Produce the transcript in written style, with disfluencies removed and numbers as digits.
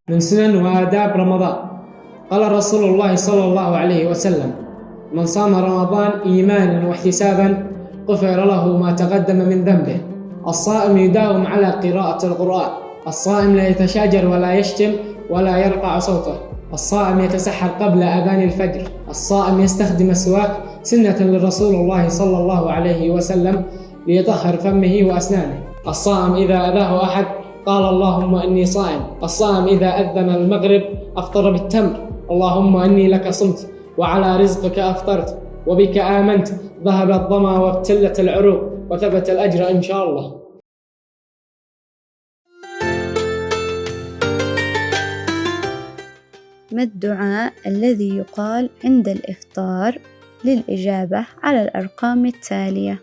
من سنن وآداب رمضان. قال رسول الله صلى الله عليه وسلم: من صام رمضان إيمانا واحتسابا غفر له ما تقدم من ذنبه. الصائم يداوم على قراءة القرآن. الصائم لا يتشاجر ولا يشتم ولا يرفع صوته. الصائم يتسحر قبل أذان الفجر. الصائم يستخدم السواك سنة للرسول الله صلى الله عليه وسلم ليطهر فمه وأسنانه. الصائم إذا أذاه أحد قال: اللهم إني صائم. الصائم إذا أذن المغرب أفطر بالتمر: اللهم إني لك صمت وعلى رزقك أفطرت وبك آمنت، ذهب الظما وابتلت العروق وثبت الأجر إن شاء الله. ما الدعاء الذي يقال عند الإفطار للإجابة على الأرقام التالية؟